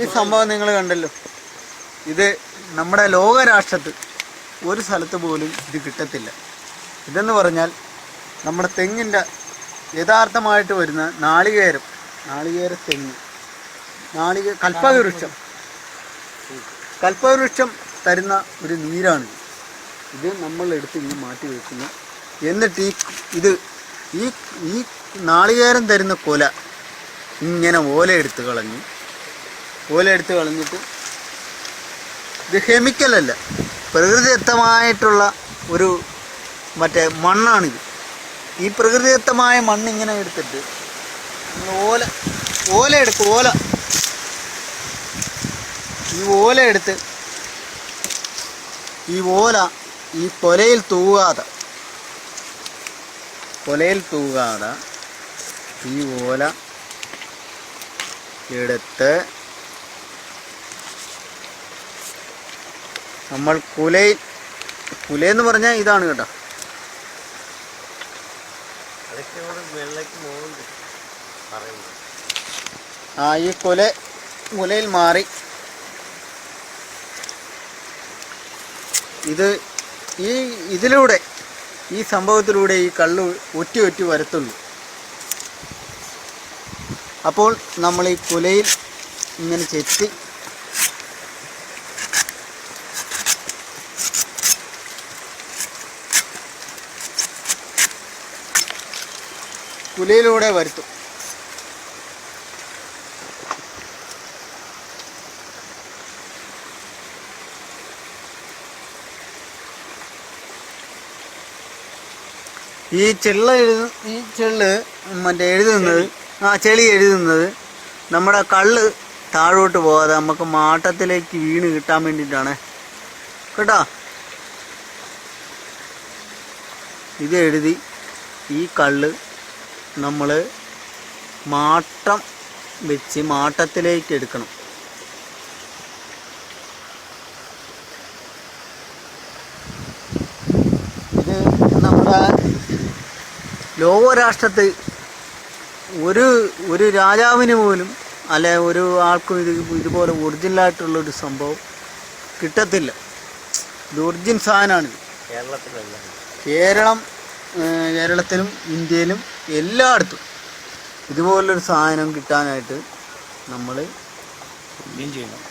ഈ സംഭവം നിങ്ങൾ കണ്ടല്ലോ. ഇത് നമ്മുടെ ലോകരാഷ്ട്രത്ത് ഒരു സ്ഥലത്ത് പോലും ഇത് കിട്ടത്തില്ല. ഇതെന്ന് പറഞ്ഞാൽ നമ്മുടെ തെങ്ങിൻ്റെ യഥാർത്ഥമായിട്ട് വരുന്ന നാളികേര തെങ്ങ്, കൽപ്പവൃക്ഷം തരുന്ന ഒരു നീരാണ് ഇത്. നമ്മൾ എടുത്ത് ഇങ്ങനെ മാറ്റി വയ്ക്കുന്നു. എന്നിട്ട് ഈ നാളികേരം തരുന്ന കൊല ഇങ്ങനെ ഓല എടുത്ത് കളഞ്ഞിട്ട് ഇത് കെമിക്കലല്ല, പ്രകൃതിദത്തമായിട്ടുള്ള ഒരു മറ്റേ മണ്ണാണിത്. ഈ പ്രകൃതിദത്തമായ മണ്ണിങ്ങനെ എടുത്തിട്ട് ഓല എടുത്ത് ഈ കൊലയിൽ തൂകാതെ ഈ ഓല എടുത്ത് നമ്മൾ കുലയെന്ന് പറഞ്ഞാൽ ഇതാണ് കേട്ടോ. ഈ കുലയിൽ മാറി ഇതിലൂടെ ഈ സംഭവത്തിലൂടെ ഈ കള്ള് ഒറ്റി വരത്തുള്ളൂ. അപ്പോൾ നമ്മൾ ഈ കുലയിൽ ഇങ്ങനെ ചെത്തി കുലയിലൂടെ വരുത്തും. ഈ ചെള്ള് മറ്റേ ചെളി എഴുതുന്നത് നമ്മുടെ കള്ള് താഴോട്ട് പോകാതെ നമുക്ക് മാട്ടത്തിലേക്ക് വീണ് കിട്ടാൻ വേണ്ടിയിട്ടാണ് കേട്ടോ. ഇത് എഴുതി ഈ കള്ള് നമ്മൾ മാട്ടം വെച്ച് മാട്ടത്തിലേക്ക് എടുക്കണം. ഇത് നമ്മുടെ ലോകരാഷ്ട്രത്ത് ഒരു രാജാവിന് പോലും അല്ലെ ഒരു ആൾക്കും ഇതുപോലെ ഒറിജിനലായിട്ടുള്ളൊരു സംഭവം കിട്ടത്തില്ല. ഇത് ഒറിജിൻ സാധനമാണിത്. കേരളത്തിലും ഇന്ത്യയിലും എല്ലായിടത്തും ഇതുപോലൊരു സാധനം കിട്ടാനായിട്ട് നമ്മൾ പുണ്യം ചെയ്യണം.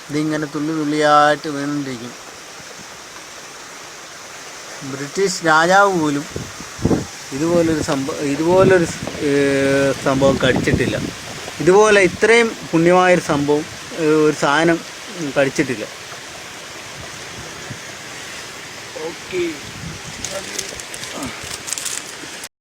ഇതിങ്ങനെ തുള്ളിയായിട്ട് വീണിരിക്കും. ബ്രിട്ടീഷ് രാജാവ് പോലും ഇതുപോലൊരു സംഭവം കടിച്ചിട്ടില്ല. ഇതുപോലെ ഇത്രയും പുണ്യമായൊരു സംഭവം ഒരു സാധനം കടിച്ചിട്ടില്ല. ഓക്കെ.